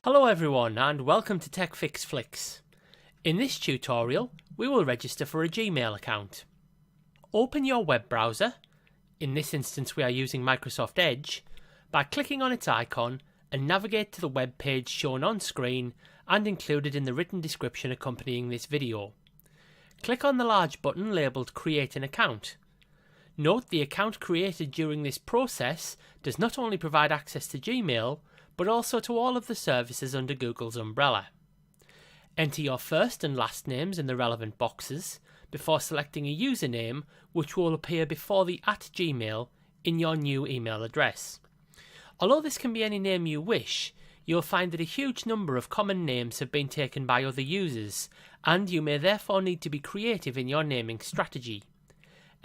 Hello everyone and welcome to Tech Fix Flicks. In this tutorial we will register for a Gmail account. Open your web browser, in this instance we are using Microsoft Edge, by clicking on its icon and navigate to the web page shown on screen and included in the written description accompanying this video. Click on the large button labelled Create an Account. Note the account created during this process does not only provide access to Gmail, but also to all of the services under Google's umbrella. Enter your first and last names in the relevant boxes before selecting a username which will appear before the @Gmail in your new email address. Although this can be any name you wish, you'll find that a huge number of common names have been taken by other users, and you may therefore need to be creative in your naming strategy.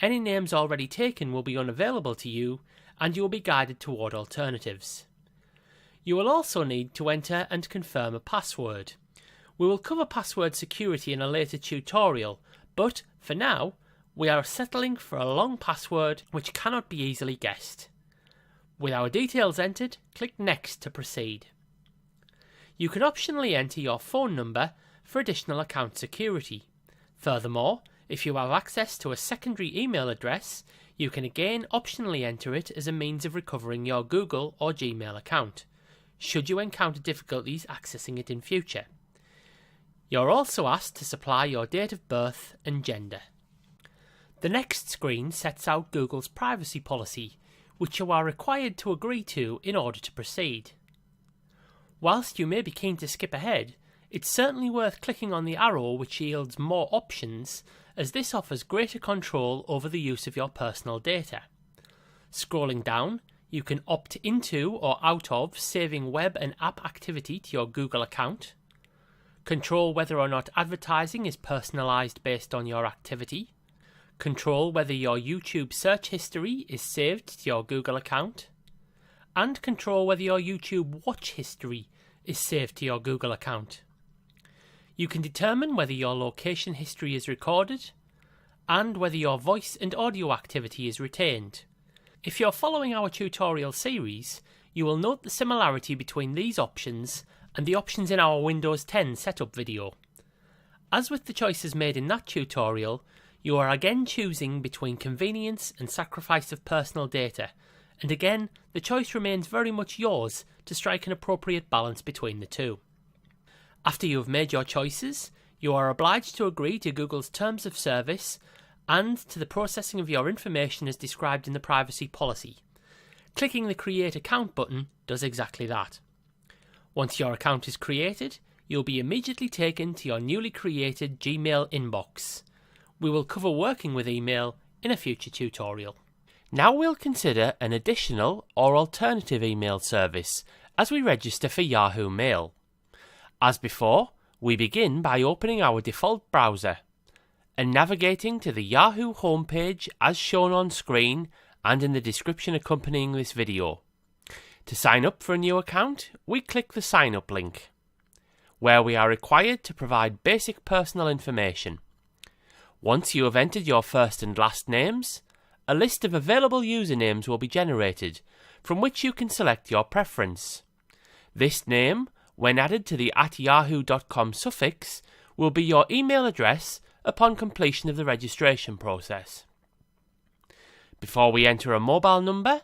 Any names already taken will be unavailable to you, and you will be guided toward alternatives. You will also need to enter and confirm a password. We will cover password security in a later tutorial, but for now, we are settling for a long password which cannot be easily guessed. With our details entered, click Next to proceed. You can optionally enter your phone number for additional account security. Furthermore, if you have access to a secondary email address, you can again optionally enter it as a means of recovering your Google or Gmail account, should you encounter difficulties accessing it in future. You're also asked to supply your date of birth and gender. The next screen sets out Google's privacy policy, which you are required to agree to in order to proceed. Whilst you may be keen to skip ahead, it's certainly worth clicking on the arrow which yields more options, as this offers greater control over the use of your personal data. Scrolling down, you can opt into or out of saving web and app activity to your Google account, control whether or not advertising is personalised based on your activity, control whether your YouTube search history is saved to your Google account, and control whether your YouTube watch history is saved to your Google account. You can determine whether your location history is recorded, and whether your voice and audio activity is retained. If you're following our tutorial series, you will note the similarity between these options and the options in our Windows 10 setup video. As with the choices made in that tutorial, you are again choosing between convenience and sacrifice of personal data, and again, the choice remains very much yours to strike an appropriate balance between the two. After you have made your choices, you are obliged to agree to Google's terms of service and to the processing of your information as described in the privacy policy. Clicking the Create Account button does exactly that. Once your account is created, you'll be immediately taken to your newly created Gmail inbox. We will cover working with email in a future tutorial. Now we'll consider an additional or alternative email service as we register for Yahoo Mail. As before, we begin by opening our default browser and navigating to the Yahoo homepage as shown on screen and in the description accompanying this video. To sign up for a new account, we click the Sign Up link, where we are required to provide basic personal information. Once you have entered your first and last names, a list of available usernames will be generated, from which you can select your preference. This name, when added to the @yahoo.com suffix, will be your email address upon completion of the registration process. Before we enter a mobile number,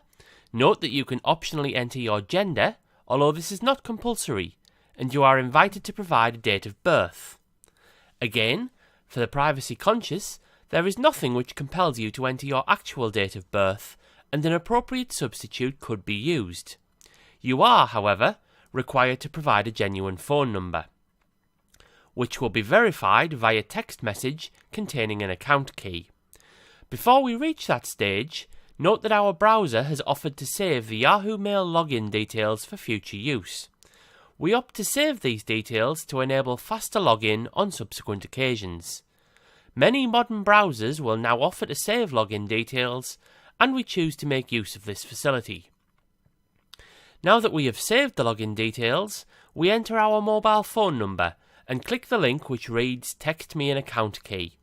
note that you can optionally enter your gender, although this is not compulsory, and you are invited to provide a date of birth. Again, for the privacy conscious, there is nothing which compels you to enter your actual date of birth, and an appropriate substitute could be used. You are, however, required to provide a genuine phone number, which will be verified via text message containing an account key. Before we reach that stage, note that our browser has offered to save the Yahoo Mail login details for future use. We opt to save these details to enable faster login on subsequent occasions. Many modern browsers will now offer to save login details, and we choose to make use of this facility. Now that we have saved the login details, we enter our mobile phone number and click the link which reads Text me an account key.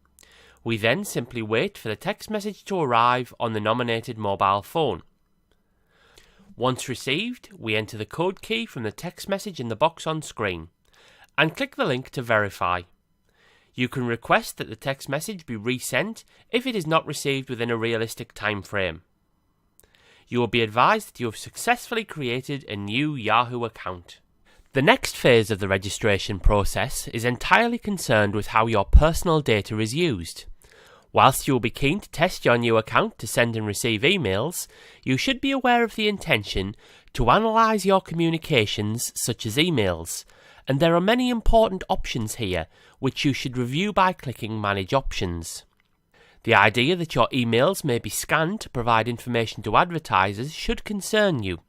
We then simply wait for the text message to arrive on the nominated mobile phone. Once received, we enter the code key from the text message in the box on screen and click the link to verify. You can request that the text message be resent if it is not received within a realistic time frame. You will be advised that you have successfully created a new Yahoo account. The next phase of the registration process is entirely concerned with how your personal data is used. Whilst you will be keen to test your new account to send and receive emails, you should be aware of the intention to analyse your communications such as emails, and there are many important options here which you should review by clicking Manage Options. The idea that your emails may be scanned to provide information to advertisers should concern you,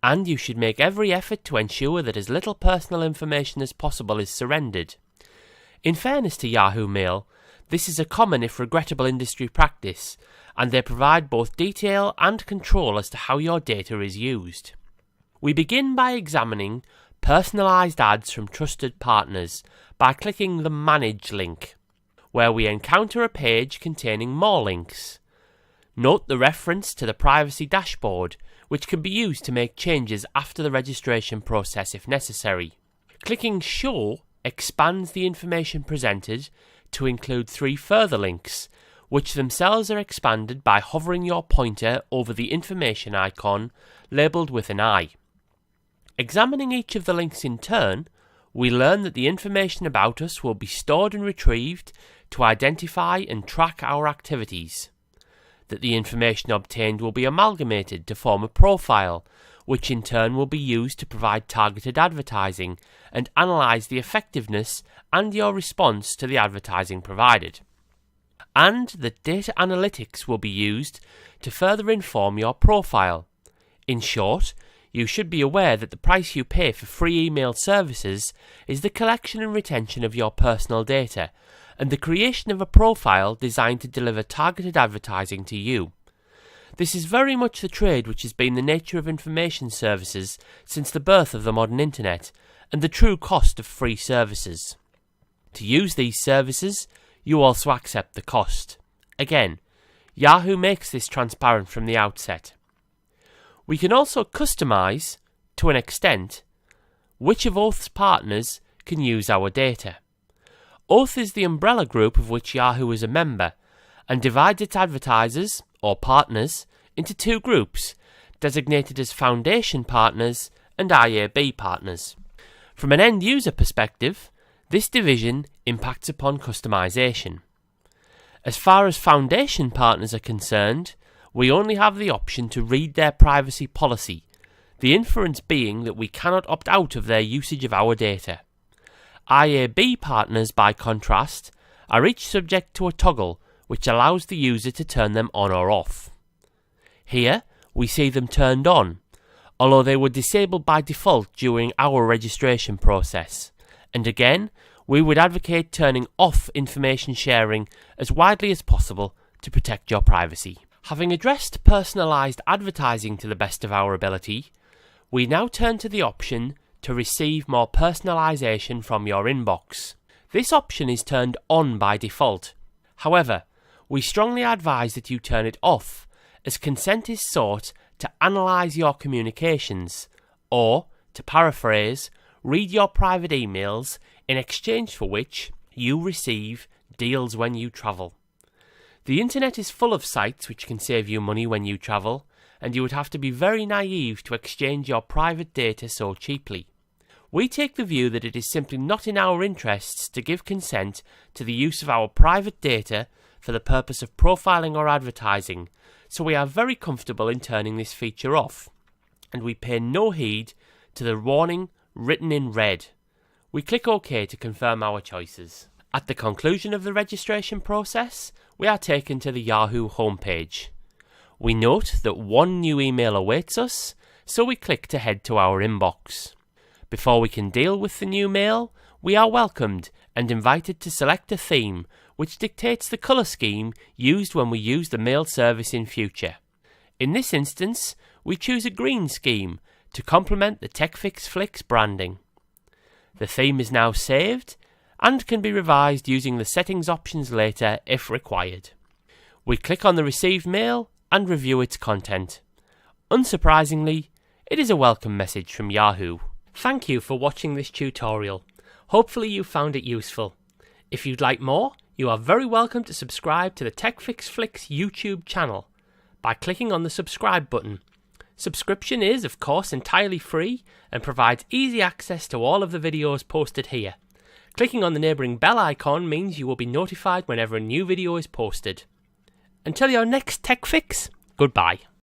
and you should make every effort to ensure that as little personal information as possible is surrendered. In fairness to Yahoo Mail, this is a common if regrettable industry practice, and they provide both detail and control as to how your data is used. We begin by examining personalised ads from trusted partners by clicking the Manage link, where we encounter a page containing more links. Note the reference to the privacy dashboard, which can be used to make changes after the registration process if necessary. Clicking Show expands the information presented to include 3 further links, which themselves are expanded by hovering your pointer over the information icon labelled with an eye. Examining each of the links in turn, we learn that the information about us will be stored and retrieved to identify and track our activities, that the information obtained will be amalgamated to form a profile, which in turn will be used to provide targeted advertising and analyse the effectiveness and your response to the advertising provided, and that data analytics will be used to further inform your profile. In short, you should be aware that the price you pay for free email services is the collection and retention of your personal data, and the creation of a profile designed to deliver targeted advertising to you. This is very much the trade which has been the nature of information services since the birth of the modern internet, and the true cost of free services. To use these services, you also accept the cost. Again, Yahoo makes this transparent from the outset. We can also customise, to an extent, which of Oath's partners can use our data. Oath is the umbrella group of which Yahoo is a member, and divides its advertisers, or partners, into 2 groups, designated as Foundation Partners and IAB Partners. From an end-user perspective, this division impacts upon customisation. As far as Foundation Partners are concerned, we only have the option to read their privacy policy, the inference being that we cannot opt out of their usage of our data. IAB Partners, by contrast, are each subject to a toggle which allows the user to turn them on or off. Here, we see them turned on, although they were disabled by default during our registration process, and again, we would advocate turning off information sharing as widely as possible to protect your privacy. Having addressed personalised advertising to the best of our ability, we now turn to the option to receive more personalisation from your inbox. This option is turned on by default. However, we strongly advise that you turn it off, as consent is sought to analyse your communications, or, to paraphrase, read your private emails, in exchange for which you receive deals when you travel. The internet is full of sites which can save you money when you travel, and you would have to be very naive to exchange your private data so cheaply. We take the view that it is simply not in our interests to give consent to the use of our private data for the purpose of profiling or advertising, so we are very comfortable in turning this feature off, and we pay no heed to the warning written in red. We click OK to confirm our choices. At the conclusion of the registration process, we are taken to the Yahoo homepage. We note that 1 new email awaits us, so we click to head to our inbox. Before we can deal with the new mail, we are welcomed and invited to select a theme which dictates the colour scheme used when we use the mail service in future. In this instance, we choose a green scheme to complement the TechFix Flicks branding. The theme is now saved and can be revised using the settings options later if required. We click on the received mail and review its content. Unsurprisingly, It is a welcome message from Yahoo. Thank you for watching this tutorial. Hopefully you found it useful. If you'd like more, you are very welcome to subscribe to the TechFixFlix YouTube channel by clicking on the subscribe button. Subscription is, of course, entirely free and provides easy access to all of the videos posted here. Clicking on the neighbouring bell icon means you will be notified whenever a new video is posted. Until your next Tech Fix, goodbye.